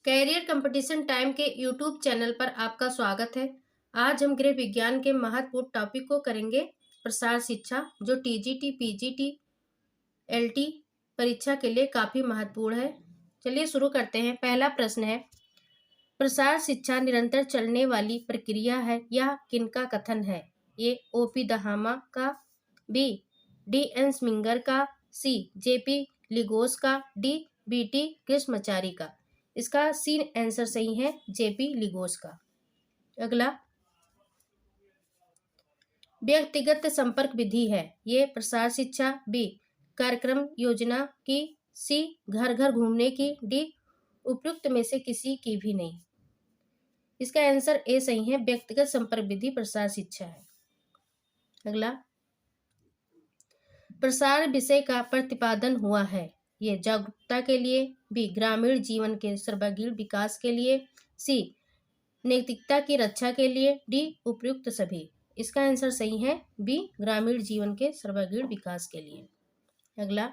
Career competition time के YouTube channel पर आपका स्वागत है। आज हम गृह विज्ञान के महत्वपूर्ण टॉपिक को करेंगे प्रसार शिक्षा, जो टीजीटी, पीजीटी, एलटी परीक्षा के लिए काफ़ी महत्वपूर्ण है। चलिए शुरू करते हैं। पहला प्रश्न है, प्रसार शिक्षा निरंतर चलने वाली प्रक्रिया है, यह किनका कथन है? ए ओपी दहामा का, बी डी.एन. स्मिंगर का, सी जेपी लिगोस का, डी बीटी कृष्णमाचारी का। इसका सी आंसर सही है, जेपी लिगोस का। अगला, व्यक्तिगत संपर्क विधि है, ये प्रसार शिक्षा, बी कार्यक्रम योजना की, सी घर घर घूमने की, डी उपयुक्त में से किसी की भी नहीं। इसका आंसर ए सही है, व्यक्तिगत संपर्क विधि प्रसार शिक्षा है। अगला, प्रसार विषय का प्रतिपादन हुआ है, ये जागरूकता के लिए, बी ग्रामीण जीवन के सर्वांगीण विकास के लिए, सी नैतिकता की रक्षा के लिए, डी उपयुक्त सभी। इसका आंसर सही है, बी ग्रामीण जीवन के सर्वांगीण विकास के लिए। अगला,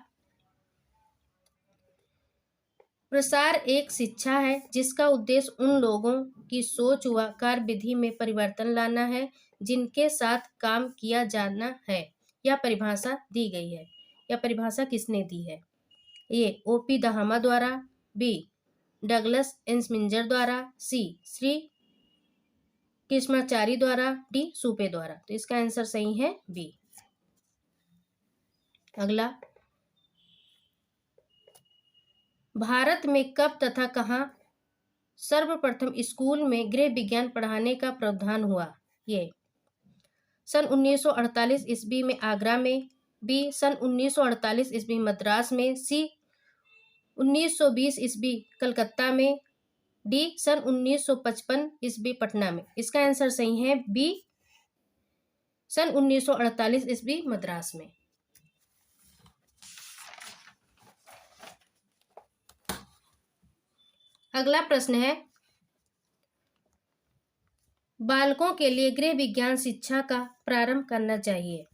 प्रसार एक शिक्षा है जिसका उद्देश्य उन लोगों की सोच व कार्यविधि में परिवर्तन लाना है जिनके साथ काम किया जाना है। यह परिभाषा दी गई है। यह परिभाषा किसने दी है? ए ओपी दहामा द्वारा, बी डगलस एन. द्वारा, सी श्री कृष्णमाचारी द्वारा, डी सुपे द्वारा। तो इसका आंसर सही है, बी। अगला, भारत में कब तथा कहाँ सर्वप्रथम स्कूल में गृह विज्ञान पढ़ाने का प्रावधान हुआ? ये सन 1948 ईस्वी में आगरा में, बी सन 1948 ईस्वी मद्रास में, सी 1920 ईस्वी कलकत्ता में, डी सन 1955 ईस्वी पटना में। इसका आंसर सही है, बी सन 1948 ईस्वी मद्रास में। अगला प्रश्न है, बालकों के लिए गृह विज्ञान शिक्षा का प्रारंभ करना चाहिए,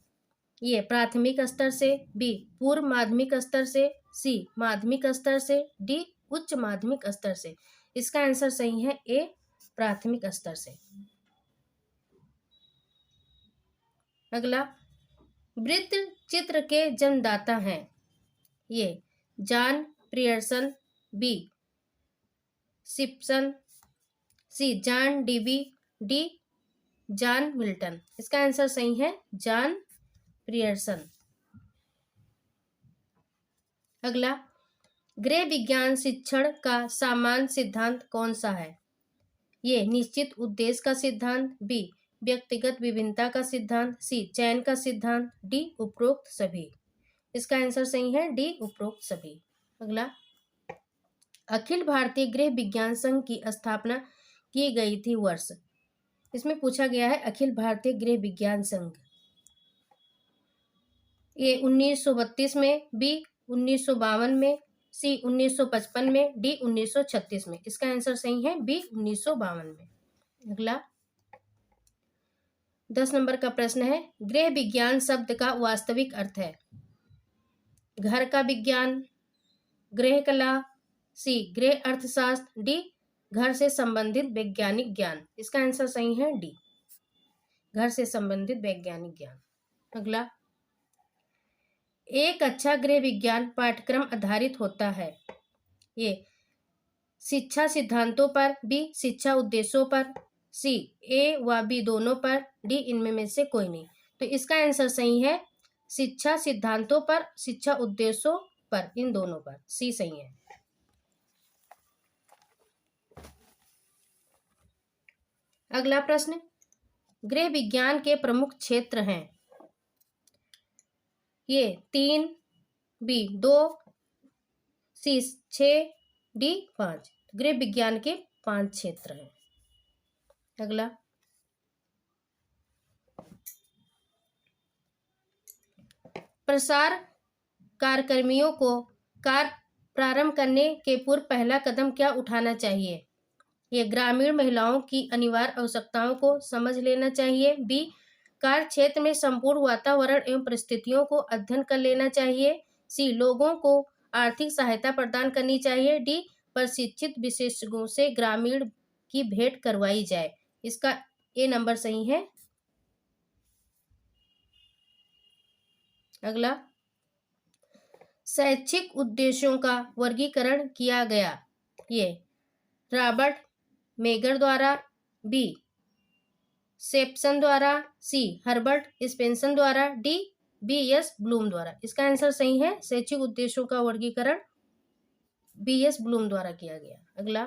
ये प्राथमिक स्तर से, बी पूर्व माध्यमिक स्तर से, सी माध्यमिक स्तर से, डी उच्च माध्यमिक स्तर से। इसका आंसर सही है, ए प्राथमिक स्तर से। अगला, वृत्त चित्र के जन्मदाता हैं, A John Pearson, B Simpson, C John Dewey, D John Milton. इसका आंसर सही है, जॉन पियर्सन। अगला, गृह विज्ञान शिक्षण का सामान्य सिद्धांत कौन सा है? ये निश्चित उद्देश्य का सिद्धांत, बी व्यक्तिगत विभिन्नता का सिद्धांत, सी चयन का सिद्धांत, डी उपरोक्त सभी। इसका आंसर सही है, डी उपरोक्त सभी। अगला, अखिल भारतीय गृह विज्ञान संघ की स्थापना की गई थी वर्ष। इसमें पूछा गया है अखिल भारतीय गृह विज्ञान संघ, ए 1932 में, बी 1952 में, सी 1955 में, डी 1936 में। इसका आंसर सही है, बी 1952 में। अगला, 10 नंबर का प्रश्न है, गृह विज्ञान शब्द का वास्तविक अर्थ है? घर का विज्ञान, गृह कला, सी गृह अर्थशास्त्र, डी घर से संबंधित वैज्ञानिक ज्ञान। इसका आंसर सही है, डी घर से संबंधित वैज्ञानिक ज्ञान। अगला, एक अच्छा गृह विज्ञान पाठ्यक्रम आधारित होता है, ये शिक्षा सिद्धांतों पर, बी शिक्षा उद्देश्यों पर, सी ए व बी दोनों पर, डी इनमें में से कोई नहीं। तो इसका आंसर सही है, शिक्षा सिद्धांतों पर, शिक्षा उद्देश्यों पर, इन दोनों पर, सी सही है। अगला प्रश्न, गृह विज्ञान के प्रमुख क्षेत्र हैं, ये 3, बी 2, सी 6, डी 5। गृह विज्ञान के 5 क्षेत्र हैं। अगला, प्रसार कार्यक्रमियों को कार्य प्रारंभ करने के पूर्व पहला कदम क्या उठाना चाहिए? ये ग्रामीण महिलाओं की अनिवार्य आवश्यकताओं को समझ लेना चाहिए, बी कार्य क्षेत्र में संपूर्ण वातावरण एवं परिस्थितियों को अध्ययन कर लेना चाहिए, सी लोगों को आर्थिक सहायता प्रदान करनी चाहिए, डी प्रशिक्षित विशेषज्ञों से ग्रामीण की भेंट करवाई जाए। इसका ए नंबर सही है। अगला, शैक्षिक उद्देश्यों का वर्गीकरण किया गया। ये रॉबर्ट मेगर द्वारा, बी सेप्सन द्वारा, सी हर्बर्ट स्पेंसन द्वारा, डी बी.एस. ब्लूम द्वारा। इसका आंसर सही है, शैक्षिक उद्देश्यों का वर्गीकरण बी.एस. ब्लूम द्वारा किया गया। अगला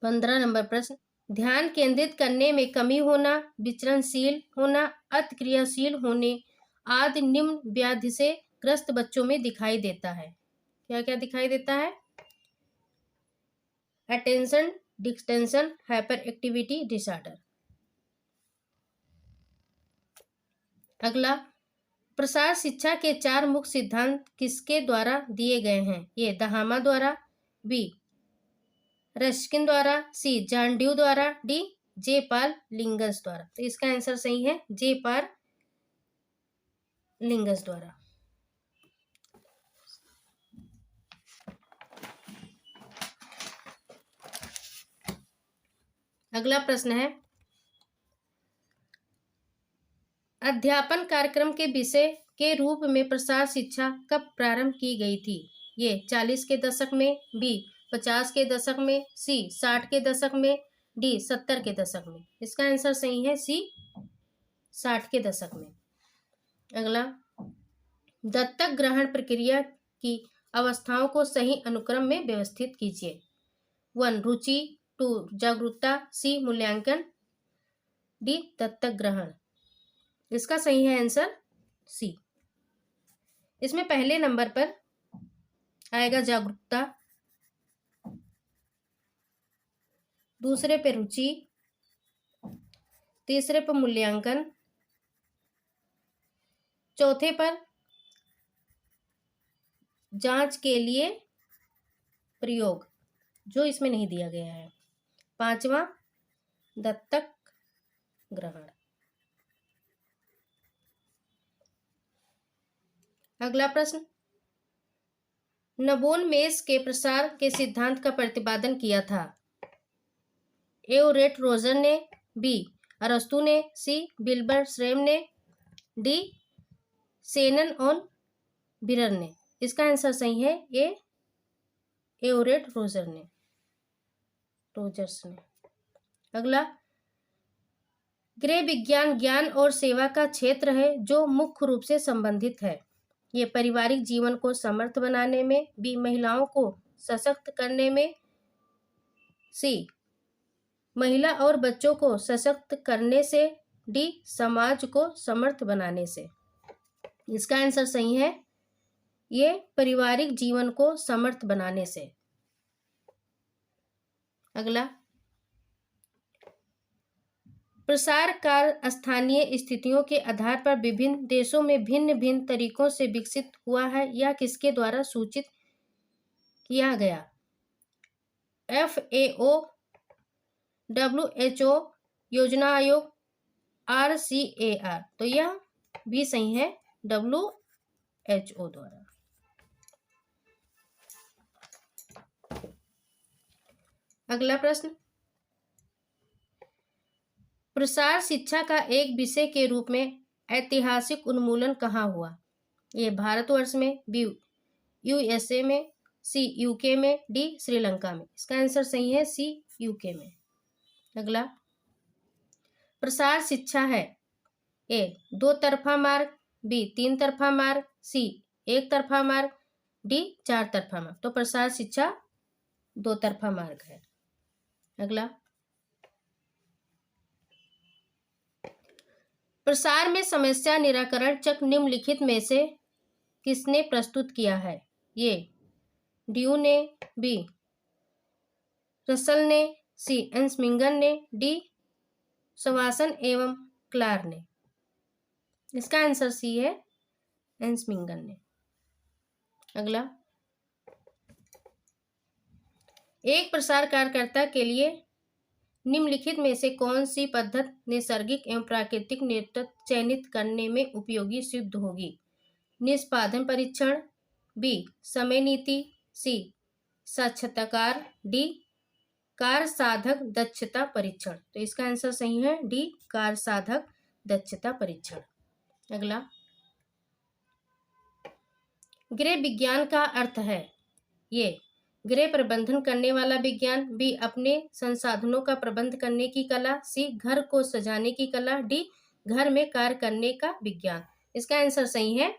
15 नंबर प्रश्न, ध्यान केंद्रित करने में कमी होना, विचरणशील होना, अति क्रियाशील होने आदि निम्न व्याधि से ग्रस्त बच्चों में दिखाई देता है। क्या क्या दिखाई देता है? Attention distension hyper activity disorder. अगला, प्रसार शिक्षा के 4 मुख्य सिद्धांत किसके द्वारा दिए गए हैं? ये दहामा द्वारा, बी रस्किन द्वारा, सी जॉन ड्यू द्वारा, डी जे पाल लिंगस द्वारा। तो इसका आंसर सही है, जे पाल लिंगस द्वारा। अगला प्रश्न है, अध्यापन कार्यक्रम के विषय के रूप में प्रसार शिक्षा कब प्रारंभ की गई थी? ये 40 के दशक में, बी 50 के दशक में, सी 60 के दशक में, डी 70 के दशक में। इसका आंसर सही है, सी 60 के दशक में। अगला, दत्तक ग्रहण प्रक्रिया की अवस्थाओं को सही अनुक्रम में व्यवस्थित कीजिए। 1 रुचि, 2 जागरूकता, सी मूल्यांकन, डी दत्तक ग्रहण। इसका सही है आंसर सी। इसमें पहले नंबर पर आएगा जागरूकता, दूसरे पे रुचि, तीसरे पर मूल्यांकन, चौथे पर जांच के लिए प्रयोग, जो इसमें नहीं दिया गया है, पांचवा दत्तक ग्रहण। अगला प्रश्न, नवोन्मेष के प्रसार के सिद्धांत का प्रतिपादन किया था? ए रेट रोजर ने, बी अरस्तु ने, सी बिल्बर श्रेम ने, डी सेनन और बिरर ने। इसका आंसर सही है, ए एओरेट रोजर्स ने। अगला, गृह विज्ञान ज्ञान और सेवा का क्षेत्र है जो मुख्य रूप से संबंधित है। ये पारिवारिक जीवन को समर्थ बनाने में, बी महिलाओं को सशक्त करने में, सी महिला और बच्चों को सशक्त करने से, डी समाज को समर्थ बनाने से। इसका आंसर सही है, ये पारिवारिक जीवन को समर्थ बनाने से। अगला, प्रसार कार्य स्थानीय स्थितियों के आधार पर विभिन्न देशों में भिन्न भिन्न तरीकों से विकसित हुआ है या किसके द्वारा सूचित किया गया? FAO, WHO, योजना आयोग, RCAR। तो यह भी सही है, WHO द्वारा। अगला प्रश्न, प्रसार शिक्षा का एक विषय के रूप में ऐतिहासिक उन्मूलन कहाँ हुआ? ये भारतवर्ष में, बी USA में, सी UK में, डी श्रीलंका में। इसका आंसर सही है, सी UK में। अगला, प्रसार शिक्षा है ए 2 तरफा मार्ग, बी 3 तरफा मार्ग, सी 1 तरफा मार्ग, डी 4 तरफा मार्ग। तो प्रसार शिक्षा 2 तरफा मार्ग है। अगला, प्रसार में समस्या निराकरण चक्र निम्नलिखित में से किसने प्रस्तुत किया है? ये ड्यू ने, बी रसल ने, सी एंसमिंगन ने, डी सवासन एवं क्लार ने। इसका आंसर सी है, एंसमिंगन ने। अगला, एक प्रसार कार्यकर्ता के लिए निम्नलिखित में से कौन सी पद्धति नैसर्गिक एवं प्राकृतिक नेतृत्व चयनित करने में उपयोगी सिद्ध होगी? निष्पादन परीक्षण, बी समय नीति, सी साक्षात्कार, डी कार्य साधक दक्षता परीक्षण। तो इसका आंसर सही है डी कार्य साधक दक्षता परीक्षण। अगला, गृह विज्ञान का अर्थ है ये गृह प्रबंधन करने वाला विज्ञान, बी अपने संसाधनों का प्रबंध करने की कला, सी घर को सजाने की कला, डी घर में कार्य करने का विज्ञान। इसका आंसर सही है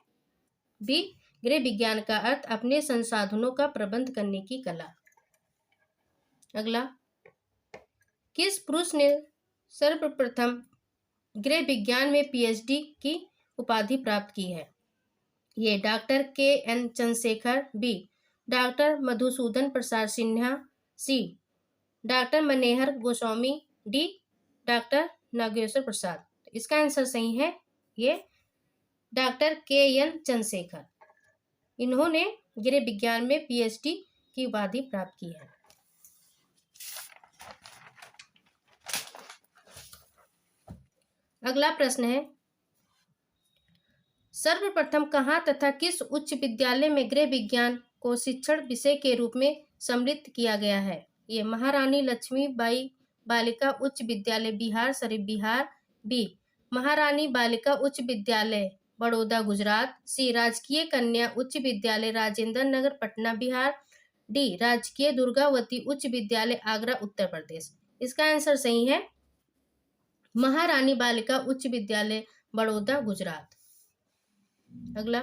बी गृह विज्ञान का अर्थ अपने संसाधनों का प्रबंध करने की कला। अगला, किस पुरुष ने सर्वप्रथम गृह विज्ञान में पीएचडी की उपाधि प्राप्त की है? A doctor K N. Chandrashekhar, B doctor Madhusudan Prasad Sinha, C doctor Manohar Goswami, D doctor Nageshwar Prasad. इसका आंसर सही है ये डॉक्टर के.एन. चंद्रशेखर। इन्होंने गृह विज्ञान में पीएचडी की उपाधि प्राप्त की है। अगला प्रश्न है, सर्वप्रथम कहाँ तथा किस उच्च विद्यालय में गृह विज्ञान को शिक्षण विषय के रूप में सम्मिलित किया गया है? ये महारानी लक्ष्मीबाई बालिका उच्च विद्यालय बिहार शरीफ बिहार, बी महारानी बालिका उच्च विद्यालय बड़ौदा गुजरात, सी राजकीय कन्या उच्च विद्यालय राजेंद्र नगर पटना बिहार, डी राजकीय दुर्गावती उच्च विद्यालय आगरा उत्तर प्रदेश। इसका आंसर सही है महारानी बालिका उच्च विद्यालय बड़ौदा गुजरात। अगला,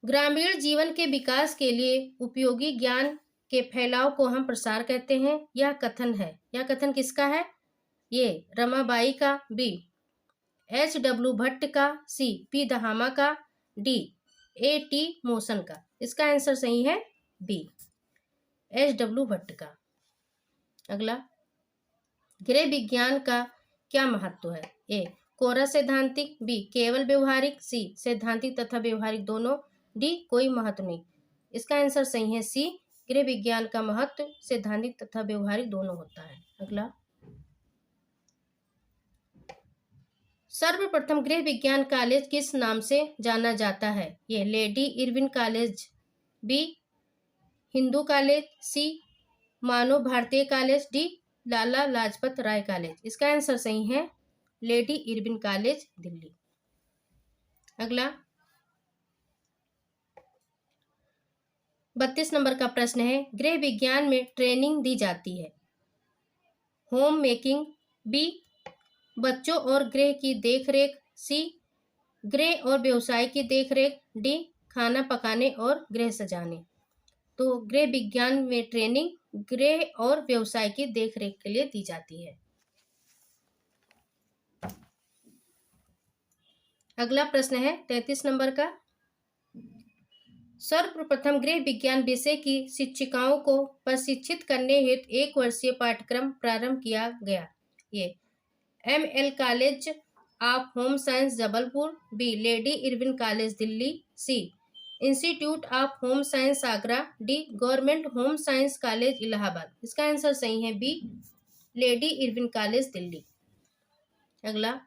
ग्रामीण जीवन के विकास के लिए उपयोगी ज्ञान के फैलाव को हम प्रसार कहते हैं। यह कथन है, यह कथन किसका है? ये रमाबाई का, बी एच.डब्ल्यू. भट्ट का, सी पी. दहामा का, डी ए.टी. मोशन का। इसका आंसर सही है बी एच.डब्ल्यू. भट्ट का। अगला, गृह विज्ञान का क्या महत्व है? ए कोरा सैद्धांतिक, बी केवल व्यवहारिक, सी सैद्धांतिक तथा व्यवहारिक दोनों, डी कोई महत्व नहीं। इसका आंसर सही है सी गृह विज्ञान का महत्व सैद्धांतिक तथा व्यवहारिक दोनों होता है। अगला, सर्वप्रथम गृह विज्ञान कॉलेज किस नाम से जाना जाता है? A Lady Irwin college, B Hindu college, C Manav Bharatiya college, D Lala Lajpat Rai college. इसका आंसर सही है लेडी इरविन कॉलेज दिल्ली। अगला, 32 नंबर का प्रश्न है, गृह विज्ञान में ट्रेनिंग दी जाती है। होम मेकिंग, बी बच्चों और गृह की देखरेख, सी गृह और व्यवसाय की देखरेख, डी खाना पकाने और गृह सजाने। तो गृह विज्ञान में ट्रेनिंग गृह और व्यवसाय की देखरेख के लिए दी जाती है। अगला प्रश्न है 33 नंबर का, सर्वप्रथम गृह विज्ञान विषय की शिक्षिकाओं को प्रशिक्षित करने हेतु 1 वर्षीय पाठ्यक्रम प्रारंभ किया गया। ये ML College of Home Science Jabalpur, B Lady Irwin College Delhi, C Institute of Home Science Agra, D Government Home Science College Allahabad. इसका आंसर सही है B Lady Irwin College Delhi. अगला,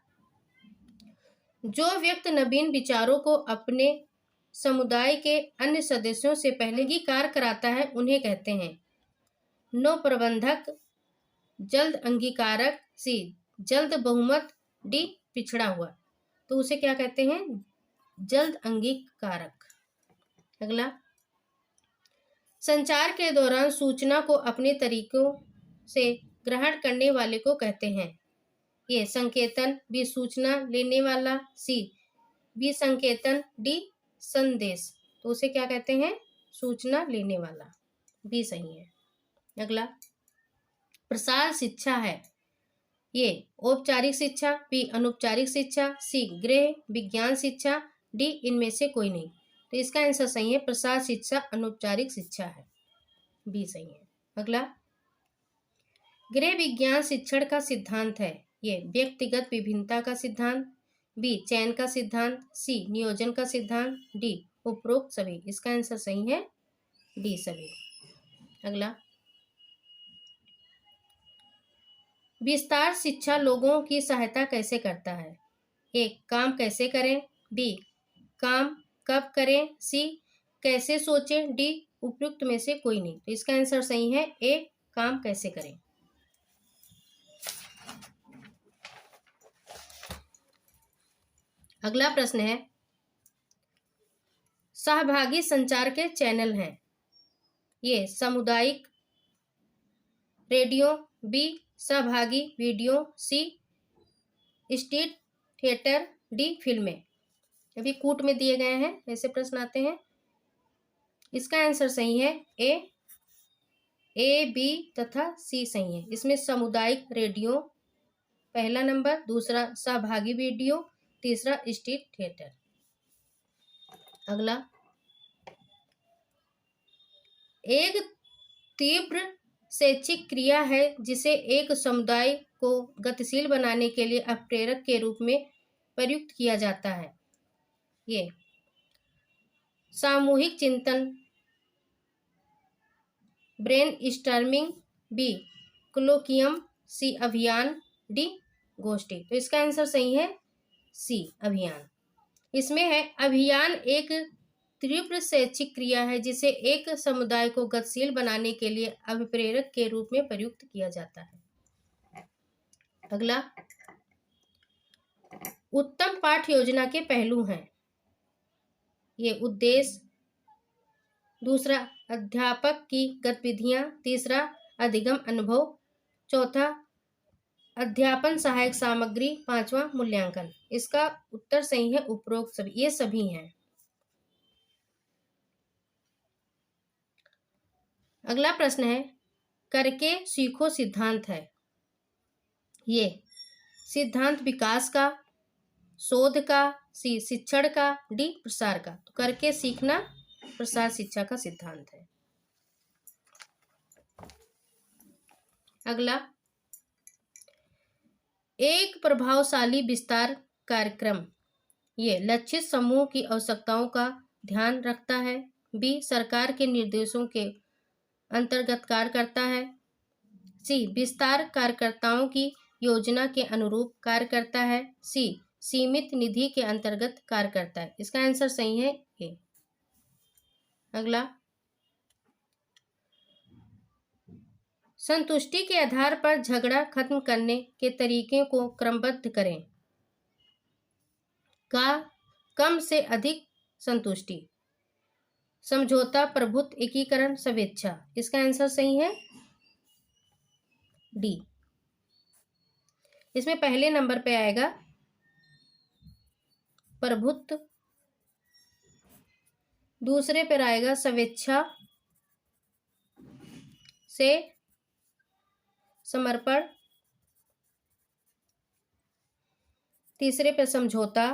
जो व्यक्ति नवीन विचारों को अपने समुदाय के अन्य सदस्यों से पहले ही कार्य कराता है उन्हें कहते हैं नव प्रबंधक, जल्द अंगीकारक, सी जल्द बहुमत, डी पिछड़ा हुआ। तो उसे क्या कहते हैं? जल्द अंगीकारक। अगला, संचार के दौरान सूचना को अपने तरीकों से ग्रहण करने वाले को कहते हैं। ये संकेतन, बी सूचना लेने वाला, सी बी संकेतन, डी संदेश। तो उसे क्या कहते हैं? सूचना लेने वाला, बी सही है। अगला, प्रसार शिक्षा है। ये औपचारिक शिक्षा, बी अनौपचारिक शिक्षा, सी गृह विज्ञान शिक्षा, डी इनमें से कोई नहीं। तो इसका आंसर सही है प्रसार शिक्षा अनौपचारिक शिक्षा है, बी सही है। अगला, गृह विज्ञान शिक्षण का सिद्धांत है। ये व्यक्तिगत विभिन्नता का सिद्धांत, बी चयन का सिद्धांत, सी नियोजन का सिद्धांत, डी उपरोक्त सभी। इसका आंसर सही है डी सभी। अगला, विस्तार शिक्षा लोगों की सहायता कैसे करता है? ए काम कैसे करें, बी काम कब करें, सी कैसे सोचें, डी उपयुक्त में से कोई नहीं। तो इसका आंसर सही है ए, काम कैसे करें। अगला प्रश्न है, सहभागी संचार के चैनल हैं। ये सामुदायिक रेडियो, बी सहभागी वीडियो, सी स्ट्रीट थिएटर, डी फिल्में। अभी कूट में दिए गए हैं, ऐसे प्रश्न आते हैं। इसका आंसर सही है ए, बी तथा सी सही है। इसमें सामुदायिक रेडियो पहला नंबर, दूसरा सहभागी वीडियो, तीसरा स्ट्रीट थिएटर। अगला, एक तीव्र शैक्षिक क्रिया है जिसे एक समुदाय को गतिशील बनाने के लिए अपप्रेरक के रूप में प्रयुक्त किया जाता है। ये सामूहिक चिंतन, ब्रेन स्टॉर्मिंग, बी कोलोकियम, सी अभियान, डी गोष्ठी। तो इसका आंसर सही है सी अभियान। इसमें है अभियान एक तीव्र शैक्षिक क्रिया है जिसे एक समुदाय को गतिशील बनाने के लिए अभिप्रेरक के रूप में प्रयुक्त किया जाता है। अगला, उत्तम पाठ योजना के पहलू हैं। ये उद्देश्य, दूसरा अध्यापक की गतिविधियां, तीसरा अधिगम अनुभव, चौथा अध्यापन सहायक सामग्री, पांचवा मूल्यांकन। इसका उत्तर सही है उपरोक्त सभी, ये सभी हैं। अगला प्रश्न है, करके सीखो सिद्धांत है। ये सिद्धांत विकास का, शोध का, सी शिक्षण का, डी प्रसार का। तो करके सीखना प्रसार शिक्षा का सिद्धांत है। अगला, एक प्रभावशाली विस्तार कार्यक्रम ये लक्षित समूह की आवश्यकताओं का ध्यान रखता है, बी सरकार के निर्देशों के अंतर्गत कार्य करता है, सी विस्तार कार्यकर्ताओं की योजना के अनुरूप कार्य करता है, सी सीमित निधि के अंतर्गत कार्य करता है। इसका आंसर सही है ए। अगला, संतुष्टि के आधार पर झगड़ा खत्म करने के तरीके को क्रमबद्ध करें। का कम से अधिक संतुष्टि, समझौता, प्रभुत्व, एकीकरण, स्वेच्छा। इसका आंसर सही है डी। इसमें पहले नंबर पे आएगा प्रभुत्व, दूसरे पर आएगा स्वेच्छा से समर्पण, तीसरे पर समझौता,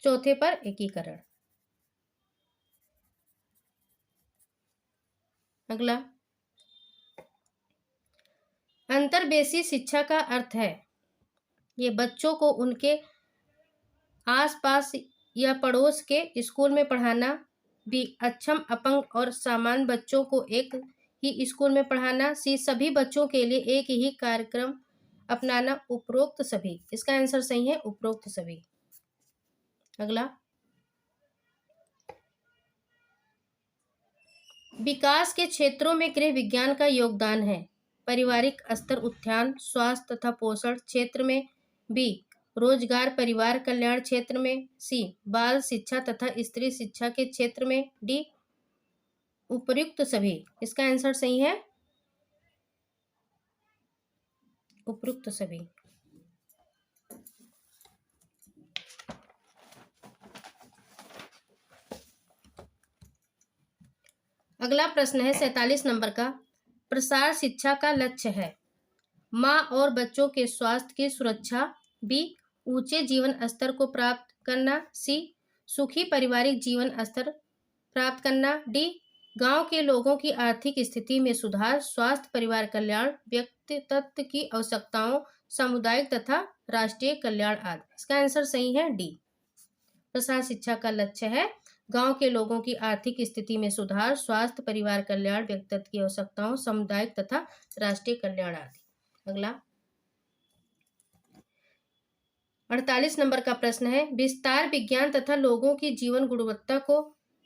चौथे पर एकीकरण। अगला, अंतर्वेशी शिक्षा का अर्थ है ये बच्चों को उनके आसपास या पड़ोस के स्कूल में पढ़ाना, बी अक्षम, अपंग और सामान्य बच्चों को एक ही स्कूल में पढ़ाना, सी सभी बच्चों के लिए एक ही कार्यक्रम अपनाना, उपरोक्त सभी। इसका आंसर सही है उपरोक्त सभी। अगला, विकास के क्षेत्रों में गृह विज्ञान का योगदान है। पारिवारिक स्तर, उत्थान, स्वास्थ्य तथा पोषण क्षेत्र में, बी रोजगार परिवार कल्याण क्षेत्र में, सी बाल शिक्षा तथा स्त्री शिक्षा के क्षेत्र में, डी उपयुक्त सभी। इसका आंसर सही है उपयुक्त सभी। अगला प्रश्न है 47 नंबर का, प्रसार शिक्षा का लक्ष्य है माँ और बच्चों के स्वास्थ्य की सुरक्षा, बी ऊंचे जीवन स्तर को प्राप्त करना, सी सुखी पारिवारिक जीवन स्तर प्राप्त करना, डी गांव के लोगों की आर्थिक स्थिति में सुधार, स्वास्थ्य परिवार कल्याण, व्यक्तित्व की आवश्यकताओं, सामुदायिक तथा राष्ट्रीय कल्याण आदि। इसका आंसर सही है डी। प्रसार शिक्षा का लक्ष्य है गांव के लोगों की आर्थिक स्थिति में सुधार, स्वास्थ्य परिवार कल्याण, व्यक्तित्व की आवश्यकताओं, सामुदायिक तथा राष्ट्रीय कल्याण आदि। अगला, 48 नंबर का प्रश्न है, विस्तार विज्ञान तथा लोगों की जीवन गुणवत्ता को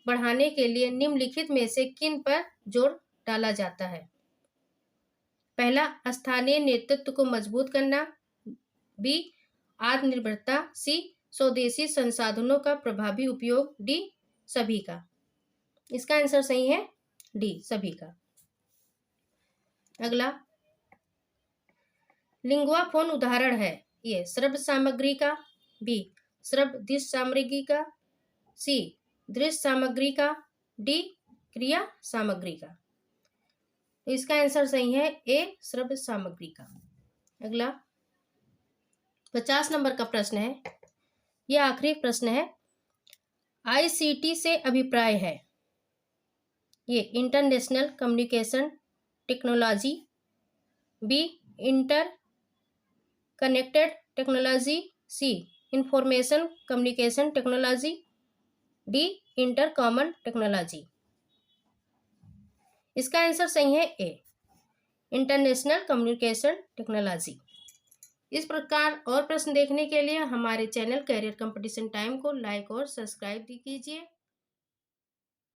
बढ़ाने के लिए निम्नलिखित में से किन पर जोर डाला जाता है? पहला, स्थानीय नेतृत्व को मजबूत करना। बी, आत्मनिर्भरता। सी, स्वदेशी संसाधनों का प्रभावी उपयोग। डी, सभी का। इसका आंसर सही है डी, सभी का। अगला, लिंगुआफोन उदाहरण है। ए, श्रव्य सामग्री का। बी, श्रव्य दृश्य सामग्री का। सी, दृश्य सामग्री का। डी, क्रिया सामग्री का। तो इसका आंसर सही है ए, श्रव्य सामग्री का। अगला, 50 नंबर का प्रश्न है, यह आखिरी प्रश्न है। आईसीटी से अभिप्राय है। A international communication technology. B, inter connected technology. C, information communication technology. D, inter common technology. इसका आंसर सही है ए, इंटरनेशनल कम्युनिकेशन टेक्नोलॉजी। इस प्रकार और प्रश्न देखने के लिए हमारे चैनल कैरियर कंपटीशन टाइम को लाइक और सब्सक्राइब कीजिए।